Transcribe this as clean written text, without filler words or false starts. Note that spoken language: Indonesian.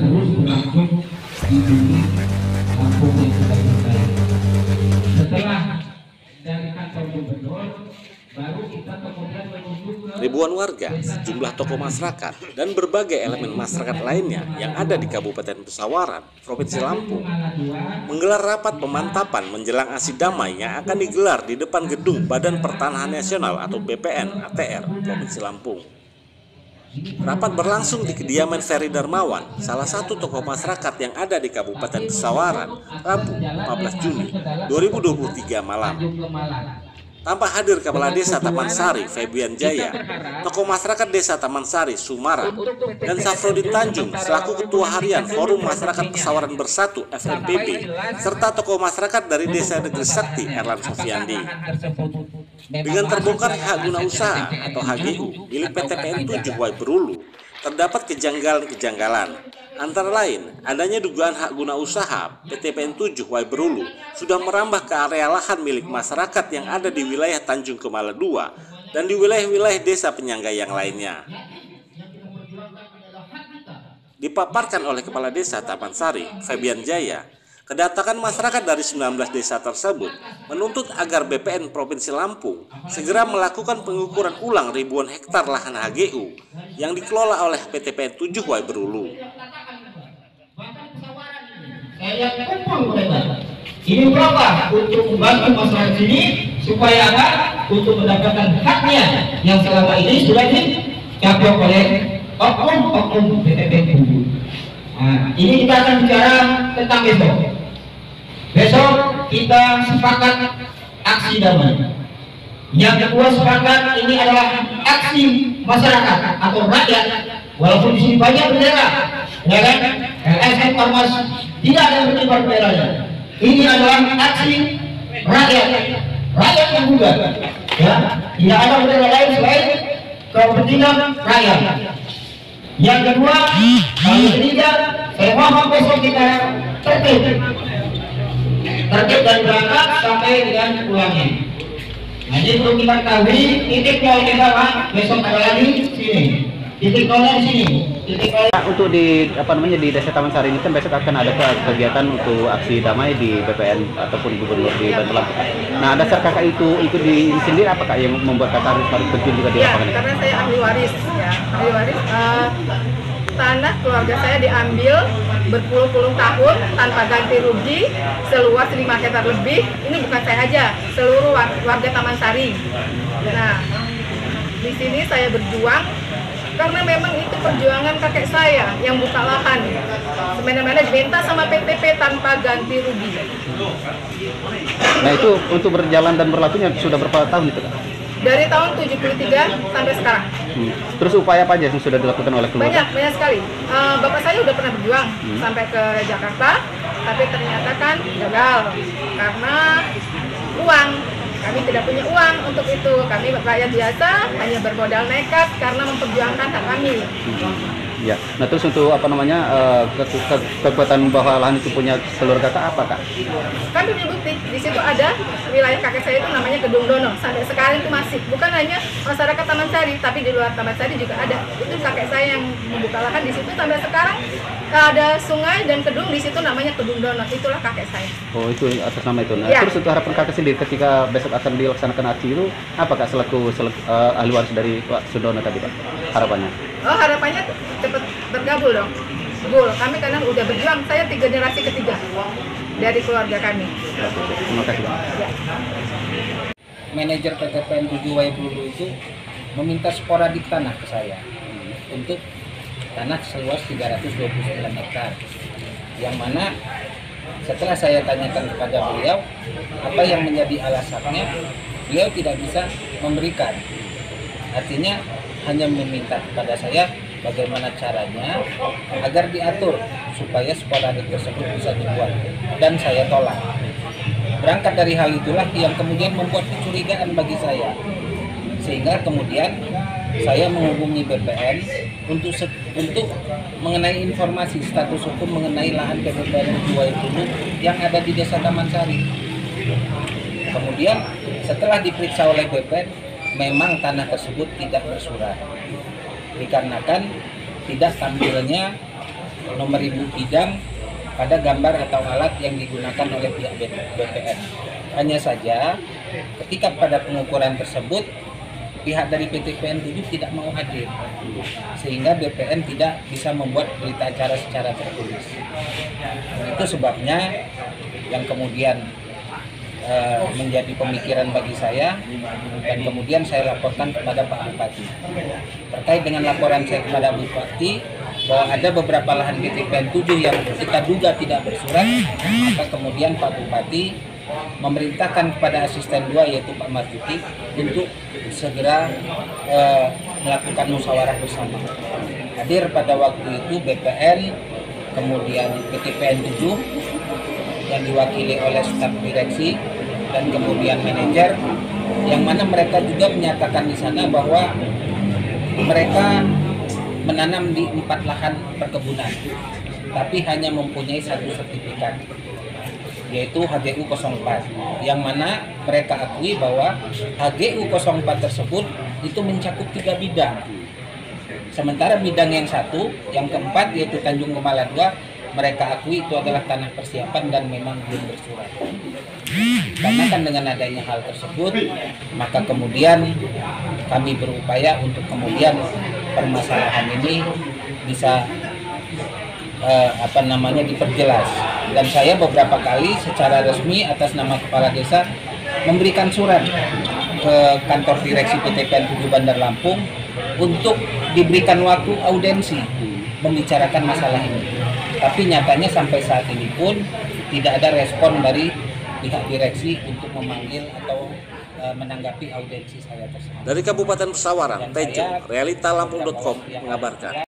terus berlangsung di bumi Lampung yang kita cintai. Setelah dari kantor gubernur, baru kita kemudian menuju ke Ribuan warga, sejumlah tokoh masyarakat, dan berbagai elemen masyarakat lainnya yang ada di Kabupaten Pesawaran, Provinsi Lampung, menggelar rapat pemantapan menjelang aksi damai yang akan digelar di depan gedung Badan Pertanahan Nasional atau BPN ATR, Provinsi Lampung. Rapat berlangsung di kediaman Ferry Darmawan, salah satu tokoh masyarakat yang ada di Kabupaten Pesawaran, Rabu 14 Juni 2023 malam. Tampak hadir Kepala Desa Taman Sari, Febian Jaya, tokoh masyarakat Desa Taman Sari, Sumara, dan Safrodin Tanjung selaku Ketua Harian Forum Masyarakat Pesawaran Bersatu FMPB, serta tokoh masyarakat dari Desa Negeri Sakti, Erlan Sofiandi. Dengan terbongkar hak guna usaha atau HGU milik PT PN 7 Wai Berulu, terdapat kejanggalan-kejanggalan. Antara lain, adanya dugaan hak guna usaha PT PN 7 Wai Berulu sudah merambah ke area lahan milik masyarakat yang ada di wilayah Tanjung Kemala II dan di wilayah-wilayah desa penyangga yang lainnya. Dipaparkan oleh Kepala Desa Taman Sari, Febian Jaya, kedatangan masyarakat dari 19 desa tersebut menuntut agar BPN Provinsi Lampung segera melakukan pengukuran ulang ribuan hektar lahan HGU yang dikelola oleh PT PN 7 Wai Berulu. Saya kumpul mereka. Ini berapa untuk membantu masyarakat sini supaya apa? Untuk mendapatkan haknya yang selama ini sudah dicapai oleh oknum PT PN 7. Nah, ini kita akan bicara tentang besok. Besok kita sepakat aksi damai. Yang kedua sepakat ini adalah aksi masyarakat atau rakyat. Walaupun di sini banyak bendera, ya kan? LSM Ormas tidak ada berkibar benderanya. Ini adalah aksi rakyat, rakyat yang bugar. Ya, tidak ada bendera lain selain kepentingan rakyat. Yang kedua, kali ketiga, saya mohon besok kita tertib dan berangkat sampai dengan pulangnya. Nah, jadi perlu kita ketahui titik nol kita besok adalah di sini. Titik nolnya di sini. Untuk di di Desa Taman Sari ini kan besok akan ada kegiatan untuk aksi damai di BPN ataupun gubernur di Banten Lampung. Nah, dasar kakak itu di sendiri apa kak yang membuat kakak harus terjun juga di lapangan? Ya, karena saya ahli waris, tanah keluarga saya diambil berpuluh-puluh tahun tanpa ganti rugi seluas 5 hektar lebih. Ini bukan saya aja, seluruh warga Taman Sari. Nah, di sini saya berjuang karena memang itu perjuangan kakek saya yang buka lahan. Semena-mena diminta sama PTP tanpa ganti rugi. Nah, itu untuk berjalan dan berlakunya sudah berapa tahun itu kak? Dari tahun 73 sampai sekarang. Terus upaya apa aja yang sudah dilakukan oleh keluarga? Banyak sekali. Bapak saya udah pernah berjuang sampai ke Jakarta, tapi ternyata kan gagal karena uang. Kami tidak punya uang untuk itu. Kami rakyat biasa hanya bermodal nekat karena memperjuangkan hak kami. Ya. Nah, terus untuk kekuatan bahwa lahan itu punya seluruh kakak apa kak? Kami punya bukti. Di situ ada wilayah kakek saya itu namanya Kedung Dono. Sampai sekarang itu masih. Bukan hanya masyarakat Taman Sari, tapi di luar Taman Sari juga ada. Itu kakek saya yang membuka lahan di situ sampai sekarang. Ada sungai dan kedung di situ namanya Kedung Dono. Itulah kakek saya. Oh, itu atas nama itu. Nah, ya. Terus untuk harapan kakek sendiri ketika besok akan dilaksanakan aksi itu, apa kak selaku ahli waris dari Pak Sudono tadi pak? Harapannya? Oh, harapannya cepat bergabung dong. Gul, kami karena udah berjuang. Saya generasi ketiga dari keluarga kami. Terima kasih pak. Ya. Manajer PT PN 7 Wai Berulu itu meminta sporadik tanah ke saya untuk tanah seluas 329 hektar, yang mana setelah saya tanyakan kepada beliau apa yang menjadi alasannya, beliau tidak bisa memberikan. Artinya hanya meminta kepada saya bagaimana caranya agar diatur supaya sporadik tersebut bisa dibuat, dan saya tolak. Berangkat dari hal itulah yang kemudian membuat kecurigaan bagi saya, sehingga kemudian saya menghubungi BPN untuk mengenai informasi status hukum mengenai lahan PT PN 7 Wai Berulu yang ada di Desa Taman Sari. Kemudian setelah diperiksa oleh BPN, memang tanah tersebut tidak bersurat, dikarenakan tidak tampilnya nomor induk bidang pada gambar atau alat yang digunakan oleh pihak BPN. Hanya saja ketika pada pengukuran tersebut pihak dari PT PN 7 tidak mau hadir, sehingga BPN tidak bisa membuat berita acara secara tertulis. Itu sebabnya yang kemudian menjadi pemikiran bagi saya, dan kemudian saya laporkan kepada Pak Bupati. Terkait dengan laporan saya kepada Bupati bahwa ada beberapa lahan PT PN 7 yang kita duga tidak bersurat, maka kemudian Pak Bupati memerintahkan kepada asisten 2 yaitu Pak Marjuki untuk segera melakukan musyawarah bersama. Hadir pada waktu itu BPN, kemudian PT PN 7 yang diwakili oleh staf direksi dan kemudian manajer, yang mana mereka juga menyatakan di sana bahwa mereka menanam di 4 lahan perkebunan, tapi hanya mempunyai 1 sertifikat, yaitu HGU 04, yang mana mereka akui bahwa HGU 04 tersebut itu mencakup 3 bidang. Sementara bidang yang satu, yang keempat yaitu Tanjung Gemala 2, mereka akui itu adalah tanah persiapan dan memang belum bersurat. Karena kan dengan adanya hal tersebut, maka kemudian kami berupaya untuk kemudian permasalahan ini bisa diperjelas. Dan saya beberapa kali secara resmi atas nama Kepala Desa memberikan surat ke kantor direksi PT PN 7 Bandar Lampung untuk diberikan waktu audensi membicarakan masalah ini. Tapi nyatanya sampai saat ini pun tidak ada respon dari pihak direksi untuk memanggil atau menanggapi audensi saya tersebut. Dari Kabupaten Pesawaran, Tejo, realitalampung.com mengabarkan.